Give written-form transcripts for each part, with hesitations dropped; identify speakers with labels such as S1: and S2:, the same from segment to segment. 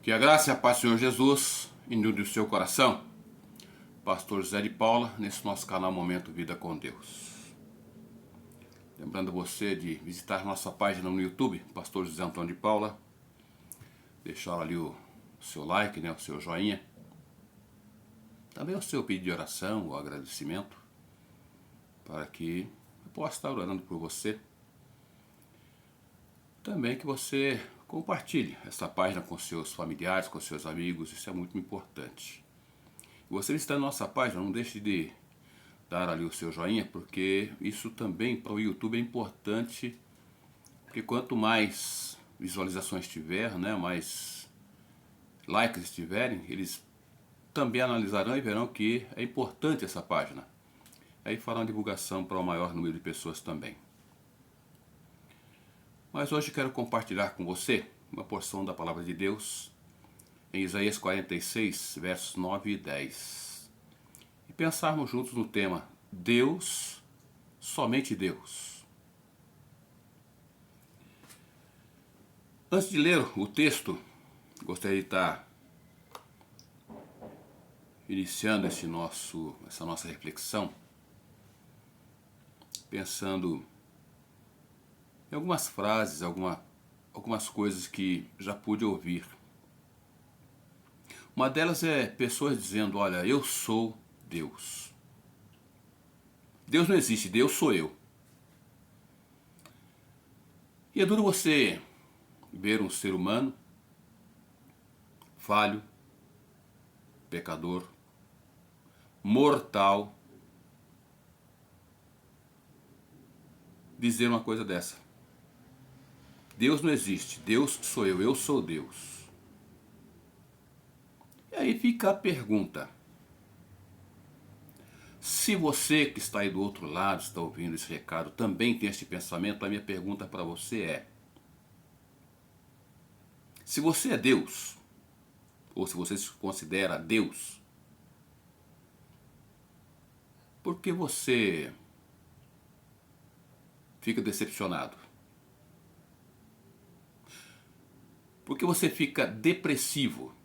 S1: Que a graça e a paz do Senhor Jesus inunde o seu coração. Pastor José de Paula, nesse nosso canal Momento Vida com Deus. Lembrando você de visitar nossa página no YouTube, Pastor José Antônio de Paula. Deixar ali o seu like, o seu joinha. Também o seu pedido de oração, o agradecimento, para que eu possa estar orando por você. Também que você compartilhe essa página com seus familiares, com seus amigos, isso é muito importante. E você está na nossa página, não deixe de dar ali o seu joinha, porque isso também para o YouTube é importante, porque quanto mais visualizações tiver, mais likes tiverem, eles também analisarão e verão que é importante essa página. Aí farão divulgação para o maior número de pessoas também. Mas hoje quero compartilhar com você uma porção da Palavra de Deus em Isaías 46, versos 9 e 10. E pensarmos juntos no tema Deus, somente Deus. Antes de ler o texto, gostaria de estar iniciando essa nossa reflexão, pensando em algumas frases, algumas coisas que já pude ouvir. Uma delas é pessoas dizendo, olha, eu sou Deus. Deus não existe, Deus sou eu. E é duro você ver um ser humano falho, pecador, mortal, dizer uma coisa dessa. Deus não existe, Deus sou eu sou Deus. E aí fica a pergunta. Se você que está aí do outro lado, está ouvindo esse recado, também tem esse pensamento, a minha pergunta para você é: se você é Deus, ou se você se considera Deus, por que você fica decepcionado? Por que você fica depressivo?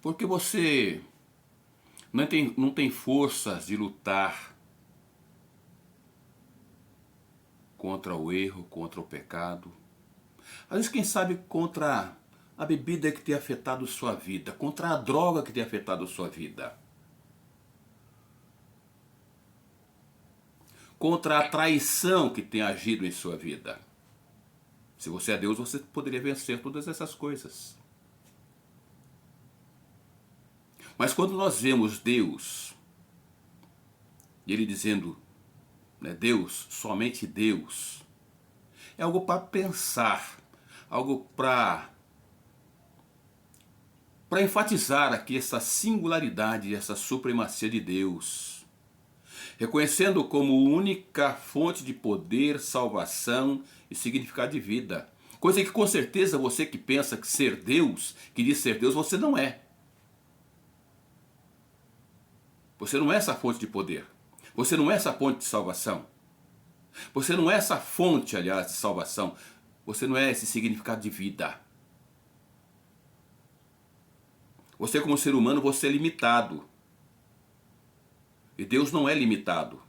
S1: Porque você não tem forças de lutar contra o erro, contra o pecado. Às vezes, quem sabe, contra a bebida que tem afetado sua vida, contra a droga que tem afetado sua vida, contra a traição que tem agido em sua vida. Se você é Deus, você poderia vencer todas essas coisas. Mas quando nós vemos Deus, e Ele dizendo, Deus, somente Deus, é algo para pensar, algo para enfatizar aqui essa singularidade, essa supremacia de Deus, reconhecendo como única fonte de poder, salvação e significado de vida. Coisa que com certeza você que pensa que ser Deus, que diz ser Deus, você não é. Você não é essa fonte de poder. Você não é essa fonte de salvação. Você não é essa fonte, aliás, de salvação. Você não é esse significado de vida. Você como ser humano, você é limitado. E Deus não é limitado.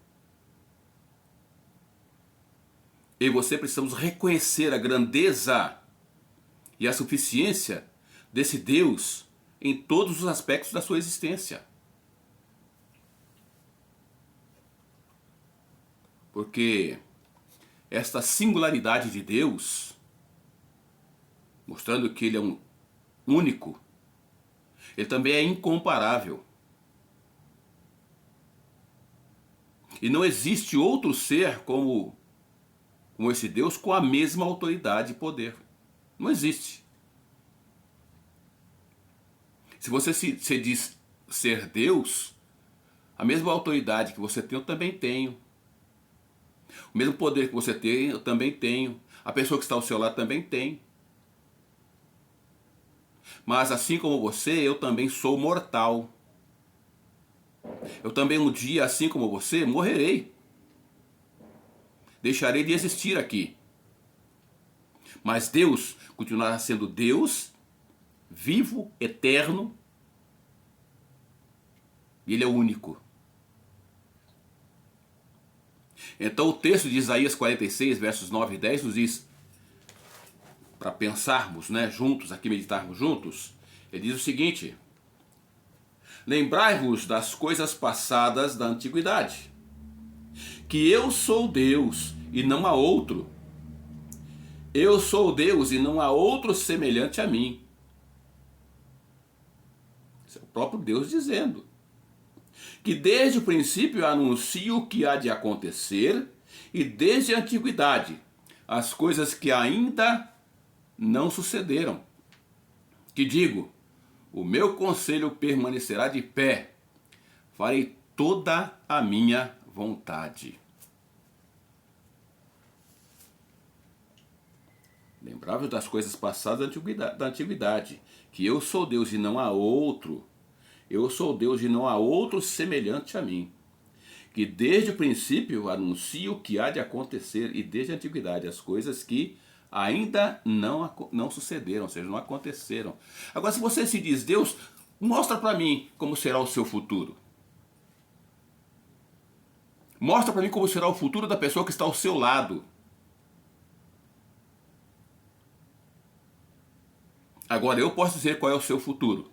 S1: Eu e você precisamos reconhecer a grandeza e a suficiência desse Deus em todos os aspectos da sua existência. Porque esta singularidade de Deus, mostrando que Ele é um único, Ele também é incomparável. E não existe outro ser como esse Deus com a mesma autoridade e poder. Não existe. Se você se diz ser Deus, a mesma autoridade que você tem, eu também tenho. O mesmo poder que você tem, eu também tenho. A pessoa que está ao seu lado também tem. Mas assim como você, eu também sou mortal. Eu também um dia, assim como você, morrerei. Deixarei de existir aqui. Mas Deus continuará sendo Deus, vivo, eterno, e Ele é o único. Então o texto de Isaías 46, versos 9 e 10 nos diz, para pensarmos, né, juntos, aqui meditarmos juntos, ele diz o seguinte: lembrai-vos das coisas passadas da antiguidade, que eu sou Deus e não há outro. Eu sou Deus e não há outro semelhante a mim. Esse é o próprio Deus dizendo. Que desde o princípio anuncio o que há de acontecer, e desde a antiguidade as coisas que ainda não sucederam. Que digo, o meu conselho permanecerá de pé, farei toda a minha vontade. Lembrai-vos das coisas passadas da antiguidade, que eu sou Deus e não há outro. Eu sou Deus e não há outro semelhante a mim. Que desde o princípio anuncio o que há de acontecer, e desde a antiguidade as coisas que ainda não sucederam, ou seja, não aconteceram. Agora, se você se diz Deus, mostra para mim como será o seu futuro. Mostra para mim como será o futuro da pessoa que está ao seu lado. Agora, eu posso dizer qual é o seu futuro,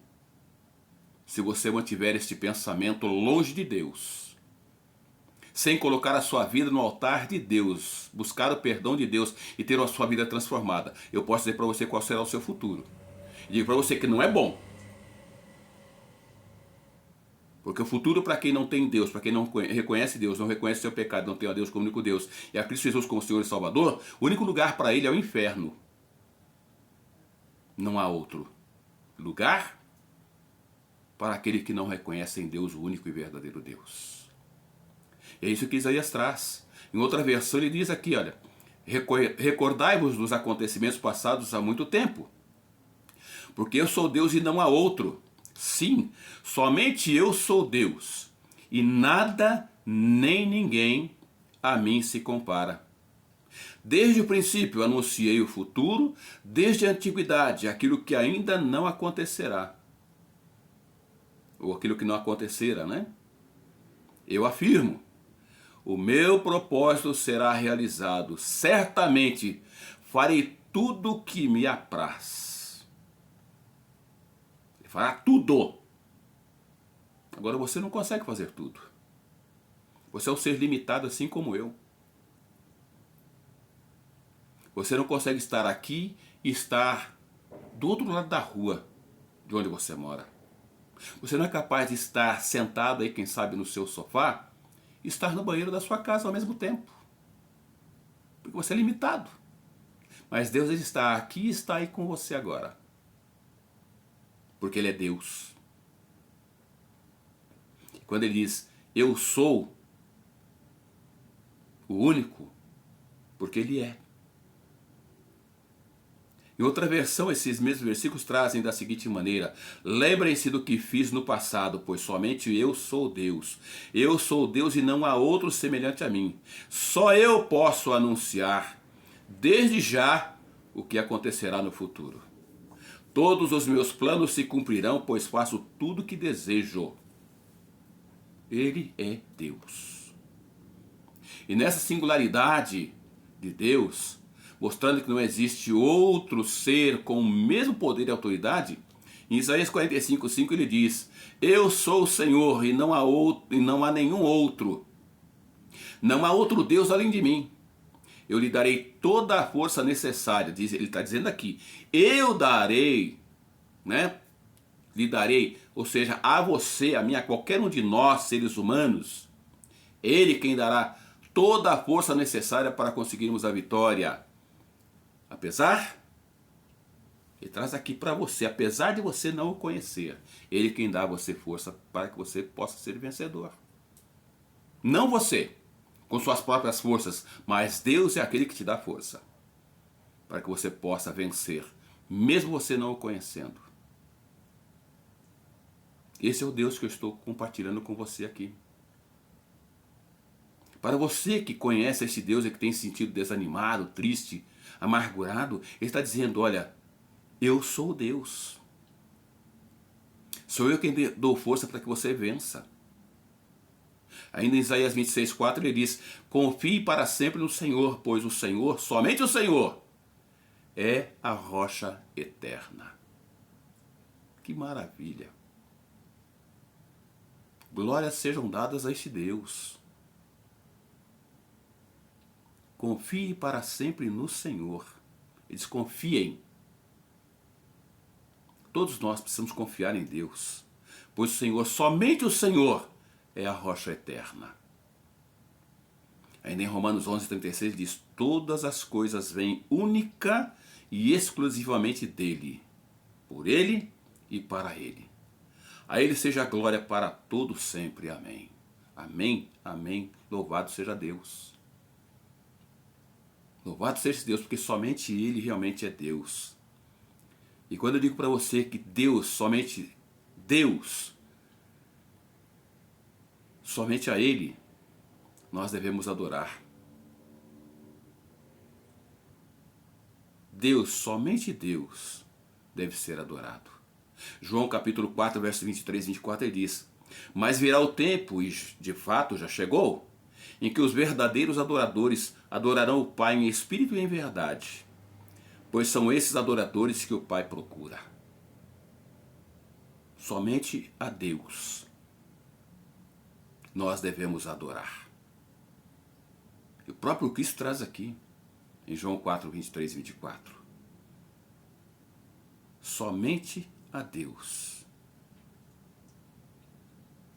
S1: se você mantiver este pensamento longe de Deus, sem colocar a sua vida no altar de Deus, buscar o perdão de Deus e ter a sua vida transformada. Eu posso dizer para você qual será o seu futuro. E digo para você que não é bom. Porque o futuro para quem não tem Deus, para quem não reconhece Deus, não reconhece seu pecado, não tem a Deus como único Deus e a Cristo Jesus como Senhor e Salvador, o único lugar para ele é o inferno. Não há outro lugar para aquele que não reconhece em Deus o único e verdadeiro Deus. É isso que Isaías traz. Em outra versão ele diz aqui, olha, recordai-vos dos acontecimentos passados há muito tempo, porque eu sou Deus e não há outro. Sim, somente eu sou Deus, e nada nem ninguém a mim se compara. Desde o princípio anunciei o futuro, desde a antiguidade aquilo que ainda não acontecerá. Ou aquilo que não acontecera, né? Eu afirmo, o meu propósito será realizado, certamente farei tudo o que me apraz. Ele fará tudo. Agora você não consegue fazer tudo. Você é um ser limitado assim como eu. Você não consegue estar aqui e estar do outro lado da rua de onde você mora. Você não é capaz de estar sentado aí, quem sabe, no seu sofá e estar no banheiro da sua casa ao mesmo tempo. Porque você é limitado. Mas Deus ele está aqui e está aí com você agora. Porque Ele é Deus. Quando Ele diz, eu sou o único, porque Ele é. Em outra versão, esses mesmos versículos trazem da seguinte maneira: lembrem-se do que fiz no passado, pois somente eu sou Deus. Eu sou Deus e não há outro semelhante a mim. Só eu posso anunciar, desde já, o que acontecerá no futuro. Todos os meus planos se cumprirão, pois faço tudo o que desejo. Ele é Deus. E nessa singularidade de Deus, mostrando que não existe outro ser com o mesmo poder e autoridade, em Isaías 45:5 ele diz: eu sou o Senhor e não há nenhum outro. Não há outro Deus além de mim. Eu lhe darei toda a força necessária. Ele está dizendo aqui, eu darei, né? Lhe darei, ou seja, a você, a mim, a qualquer um de nós, seres humanos, Ele quem dará toda a força necessária para conseguirmos a vitória. Apesar, Ele traz aqui para você, apesar de você não o conhecer, Ele quem dá a você força para que você possa ser vencedor. Não você, com suas próprias forças, mas Deus é aquele que te dá força, para que você possa vencer, mesmo você não o conhecendo. Esse é o Deus que eu estou compartilhando com você aqui. Para você que conhece esse Deus e que tem se sentido desanimado, triste, amargurado, Ele está dizendo, olha, eu sou Deus. Sou eu quem dou força para que você vença. Ainda em Isaías 26:4 ele diz, confie para sempre no Senhor, pois o Senhor, somente o Senhor, é a rocha eterna. Que maravilha! Glórias sejam dadas a este Deus. Confie para sempre no Senhor. Eles confiem. Todos nós precisamos confiar em Deus, pois o Senhor, somente o Senhor, é a rocha eterna. Ainda em Romanos 11:36 diz, todas as coisas vêm única e exclusivamente dele, por ele e para ele. A ele seja a glória para todo sempre. Amém. Amém, amém. Louvado seja Deus. Louvado seja Deus, porque somente ele realmente é Deus. E quando eu digo para você que Deus, somente a Ele, nós devemos adorar. Deus, somente Deus, deve ser adorado. João capítulo 4, verso 23 e 24, ele diz, mas virá o tempo, e de fato já chegou, em que os verdadeiros adoradores adorarão o Pai em espírito e em verdade, pois são esses adoradores que o Pai procura. Somente a Deus nós devemos adorar. E o próprio Cristo traz aqui, em João 4, 23 e 24. Somente a Deus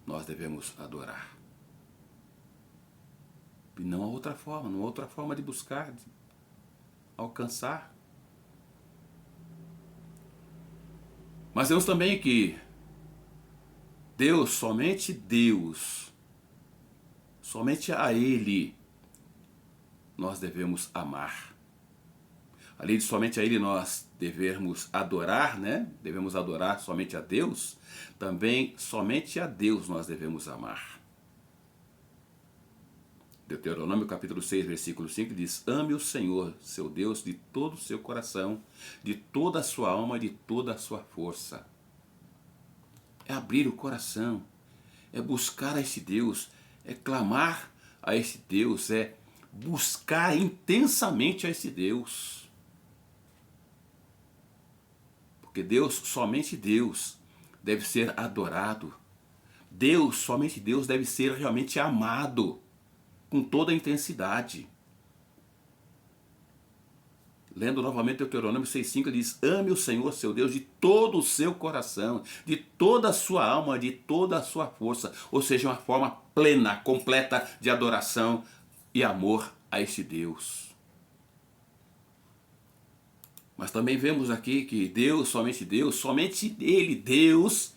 S1: nós devemos adorar. E não há outra forma, não há outra forma de buscar, de alcançar. Mas vemos também que Deus, somente a Ele nós devemos amar. Além de somente a Ele nós devemos adorar, né? Devemos adorar somente a Deus, também somente a Deus nós devemos amar. Deuteronômio capítulo 6, versículo 5 diz, ame o Senhor, seu Deus, de todo o seu coração, de toda a sua alma, de toda a sua força. É abrir o coração, é buscar a esse Deus, é clamar a esse Deus, é buscar intensamente a esse Deus. Porque Deus, somente Deus, deve ser adorado. Deus, somente Deus, deve ser realmente amado com toda a intensidade. Lendo novamente Deuteronômio 6,5, ele diz, ame o Senhor, seu Deus, de todo o seu coração, de toda a sua alma, de toda a sua força. Ou seja, uma forma plena, completa de adoração e amor a este Deus. Mas também vemos aqui que Deus, somente Ele, Deus,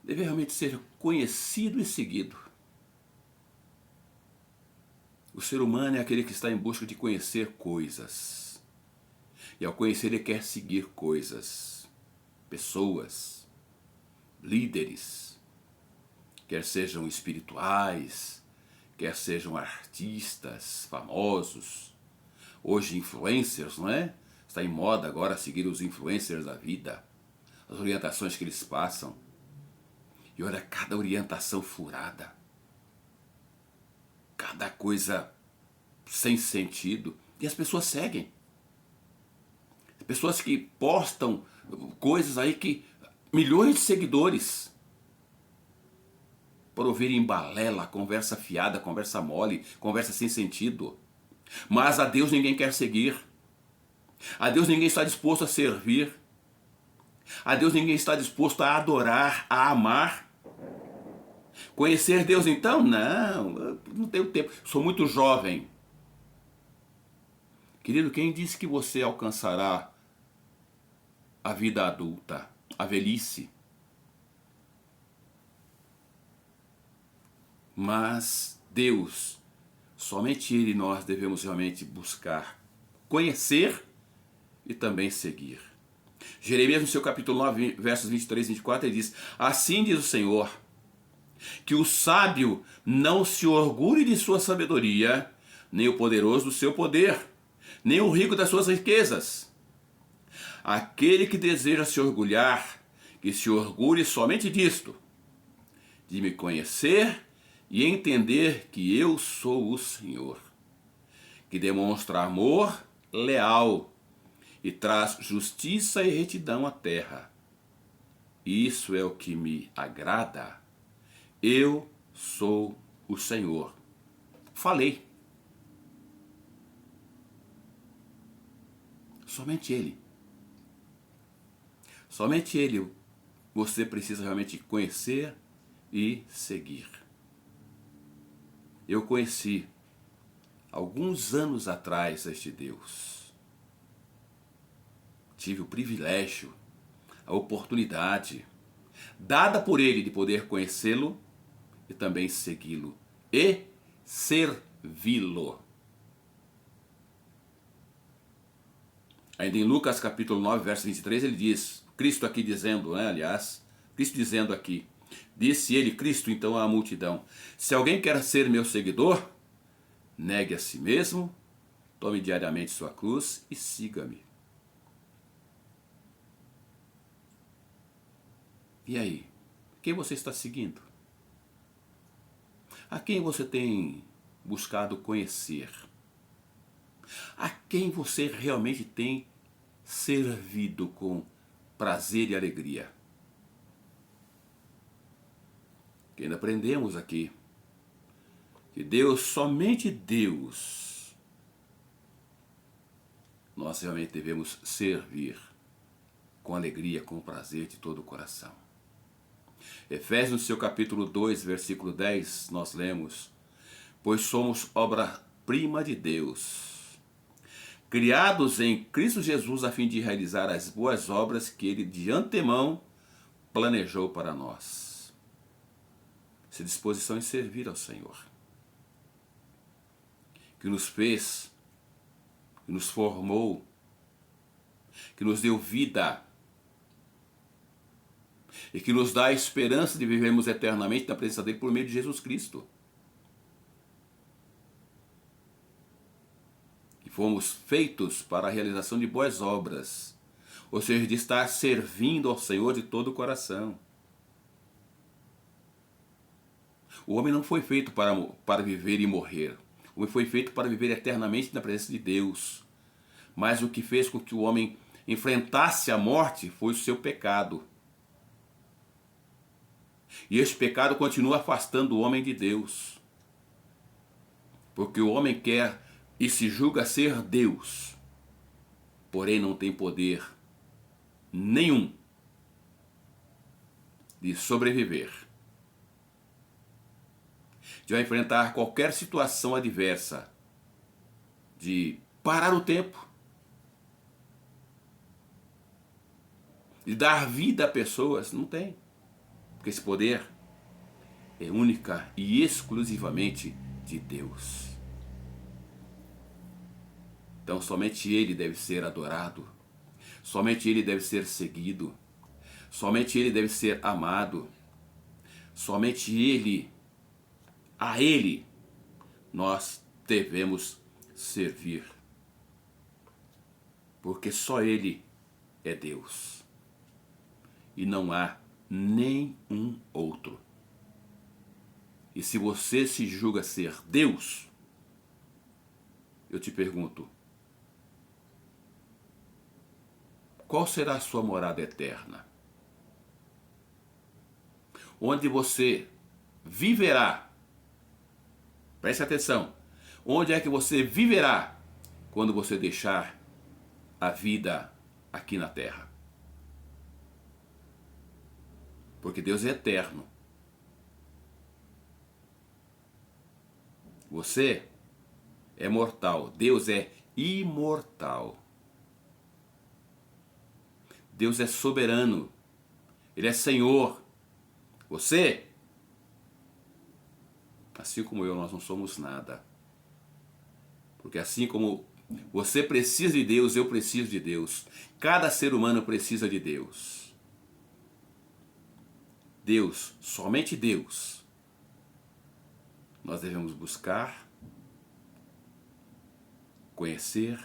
S1: deve realmente ser conhecido e seguido. O ser humano é aquele que está em busca de conhecer coisas. E ao conhecer ele quer seguir coisas, pessoas, líderes, quer sejam espirituais, quer sejam artistas famosos, hoje influencers, não é? Está em moda agora seguir os influencers da vida, as orientações que eles passam. E olha cada orientação furada. Cada coisa sem sentido. E as pessoas seguem. Pessoas que postam coisas aí que... milhões de seguidores. Para ouvirem balela, conversa fiada, conversa mole, conversa sem sentido. Mas a Deus ninguém quer seguir. A Deus ninguém está disposto a servir. A Deus ninguém está disposto a adorar, a amar. Conhecer Deus então? Não tenho tempo, sou muito jovem. Querido, quem disse que você alcançará a vida adulta, a velhice? Mas Deus, somente Ele nós devemos realmente buscar, conhecer e também seguir. Jeremias no seu capítulo 9, versos 23 e 24, ele diz, assim diz o Senhor, que o sábio não se orgulhe de sua sabedoria, nem o poderoso do seu poder, nem o rico das suas riquezas. Aquele que deseja se orgulhar, que se orgulhe somente disto, de me conhecer e entender que eu sou o Senhor, que demonstra amor leal e traz justiça e retidão à terra. Isso é o que me agrada. Eu sou o Senhor. Falei. Somente Ele. Somente Ele você precisa realmente conhecer e seguir. Eu conheci alguns anos atrás este Deus. Tive o privilégio, a oportunidade dada por Ele de poder conhecê-lo e também segui-lo e servi-lo. Ainda em Lucas capítulo 9, verso 23, ele diz, Cristo aqui dizendo, Cristo dizendo aqui, disse ele, Cristo, então à multidão, se alguém quer ser meu seguidor, negue a si mesmo, tome diariamente sua cruz e siga-me. E aí, quem você está seguindo? A quem você tem buscado conhecer? A quem você realmente tem servido com prazer e alegria? Que ainda aprendemos aqui que Deus, somente Deus, nós realmente devemos servir com alegria, com prazer de todo o coração. Efésios, no seu capítulo 2, versículo 10, nós lemos, pois somos obra-prima de Deus, criados em Cristo Jesus a fim de realizar as boas obras que Ele de antemão planejou para nós. Essa disposição em servir ao Senhor, que nos fez, que nos formou, que nos deu vida e que nos dá a esperança de vivermos eternamente na presença dele por meio de Jesus Cristo. E fomos feitos para a realização de boas obras, ou seja, de estar servindo ao Senhor de todo o coração. O homem não foi feito para viver e morrer. O homem foi feito para viver eternamente na presença de Deus. Mas o que fez com que o homem enfrentasse a morte foi o seu pecado. E este pecado continua afastando o homem de Deus. Porque o homem quer e se julga ser Deus, porém não tem poder nenhum de sobreviver, de enfrentar qualquer situação adversa, de parar o tempo, de dar vida a pessoas. Não tem. Porque esse poder é única e exclusivamente de Deus. Então somente Ele deve ser adorado, somente Ele deve ser seguido, somente Ele deve ser amado, somente Ele, a Ele, nós devemos servir. Porque só Ele é Deus e não há nenhum outro. E se você se julga ser Deus, eu te pergunto, qual será a sua morada eterna? Onde você viverá? Preste atenção. Onde é que você viverá quando você deixar a vida aqui na terra? Porque Deus é eterno. Você é mortal. Deus é imortal. Deus é soberano. Ele é Senhor. Você, assim como eu, nós não somos nada. Porque assim como você precisa de Deus, eu preciso de Deus. Cada ser humano precisa de Deus. Deus, somente Deus, nós devemos buscar, conhecer,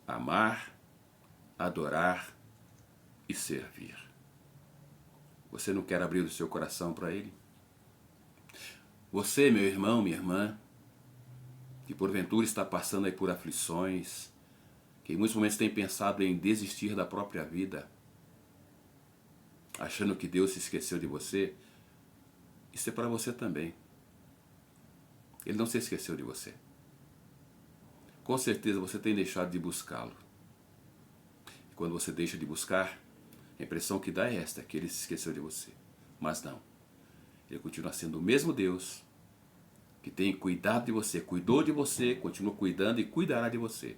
S1: amar, adorar e servir. Você não quer abrir o seu coração para Ele? Você, meu irmão, minha irmã, que porventura está passando aí por aflições, que em muitos momentos tem pensado em desistir da própria vida, achando que Deus se esqueceu de você, isso é para você também. Ele não se esqueceu de você. Com certeza você tem deixado de buscá-lo. E quando você deixa de buscar, a impressão que dá é esta, que ele se esqueceu de você. Mas não. Ele continua sendo o mesmo Deus que tem cuidado de você, cuidou de você, continua cuidando e cuidará de você.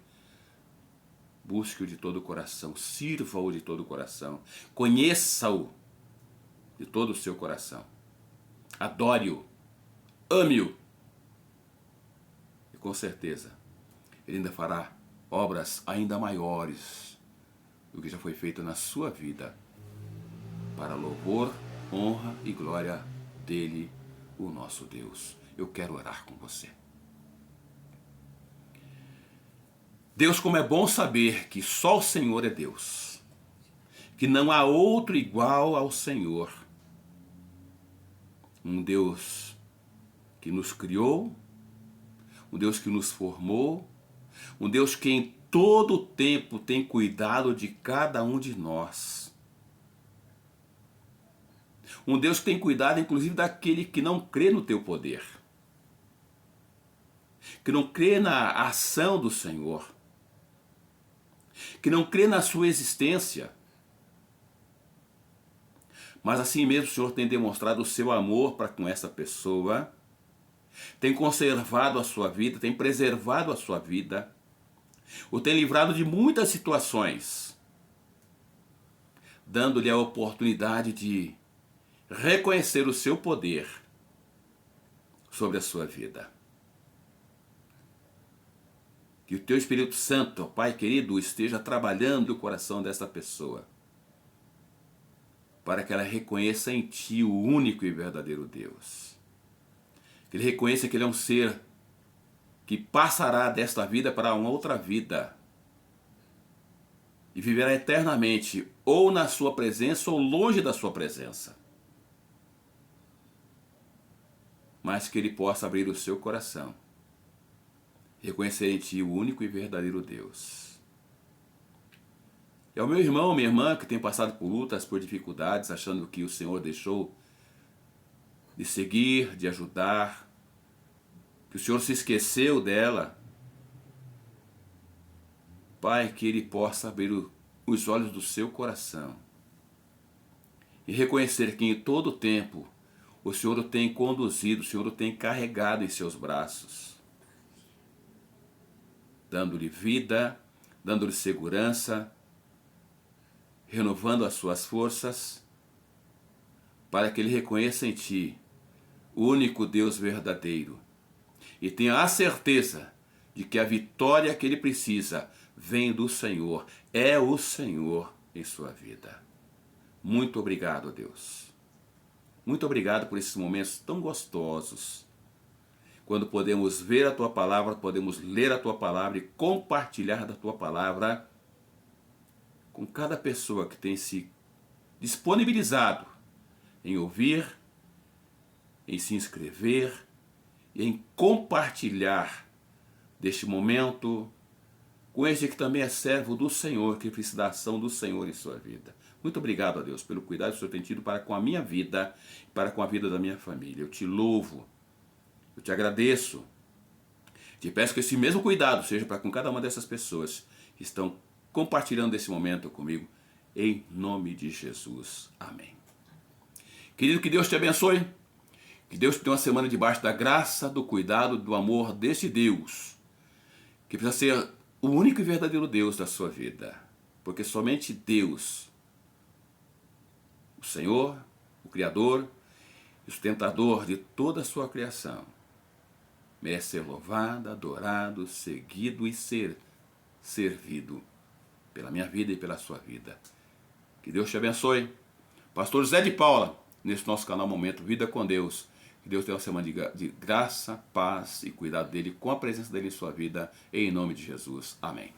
S1: Busque-o de todo o coração, sirva-o de todo o coração, conheça-o de todo o seu coração. Adore-o, ame-o. E com certeza, Ele ainda fará obras ainda maiores do que já foi feito na sua vida, para louvor, honra e glória dele, o nosso Deus. Eu quero orar com você. Deus, como é bom saber que só o Senhor é Deus, que não há outro igual ao Senhor. Um Deus que nos criou, um Deus que nos formou, um Deus que em todo o tempo tem cuidado de cada um de nós. Um Deus que tem cuidado inclusive daquele que não crê no teu poder, que não crê na ação do Senhor, que não crê na sua existência. Mas assim mesmo o Senhor tem demonstrado o seu amor para com essa pessoa, tem conservado a sua vida, tem preservado a sua vida, o tem livrado de muitas situações, dando-lhe a oportunidade de reconhecer o seu poder sobre a sua vida. Que o teu Espírito Santo, Pai querido, esteja trabalhando o coração dessa pessoa, para que ela reconheça em ti o único e verdadeiro Deus. Que ele reconheça que ele é um ser que passará desta vida para uma outra vida e viverá eternamente ou na sua presença ou longe da sua presença. Mas que ele possa abrir o seu coração, reconhecer em ti o único e verdadeiro Deus. E ao meu irmão, minha irmã, que tem passado por lutas, por dificuldades, achando que o Senhor deixou de seguir, de ajudar, que o Senhor se esqueceu dela, Pai, que ele possa abrir os olhos do seu coração e reconhecer que em todo o tempo o Senhor o tem conduzido, o Senhor o tem carregado em seus braços, dando-lhe vida, dando-lhe segurança, renovando as suas forças, para que ele reconheça em ti o único Deus verdadeiro e tenha a certeza de que a vitória que ele precisa vem do Senhor, é o Senhor em sua vida. Muito obrigado, Deus. Muito obrigado por esses momentos tão gostosos, quando podemos ver a tua palavra, podemos ler a tua palavra e compartilhar da tua palavra com cada pessoa que tem se disponibilizado em ouvir, em se inscrever e em compartilhar deste momento com este que também é servo do Senhor, que precisa da ação do Senhor em sua vida. Muito obrigado a Deus pelo cuidado que o Senhor tem tido para com a minha vida e para com a vida da minha família. Eu te louvo, eu te agradeço, te peço que esse mesmo cuidado seja para com cada uma dessas pessoas que estão compartilhando esse momento comigo, em nome de Jesus. Amém. Querido, que Deus te abençoe, que Deus te dê uma semana debaixo da graça, do cuidado, do amor desse Deus, que precisa ser o único e verdadeiro Deus da sua vida, porque somente Deus, o Senhor, o Criador e sustentador de toda a sua criação, merece ser louvado, adorado, seguido e ser servido pela minha vida e pela sua vida. Que Deus te abençoe. Pastor Zé de Paula, nesse nosso canal Momento Vida com Deus. Que Deus tenha uma semana de graça, paz e cuidado dele, com a presença dele em sua vida, em nome de Jesus. Amém.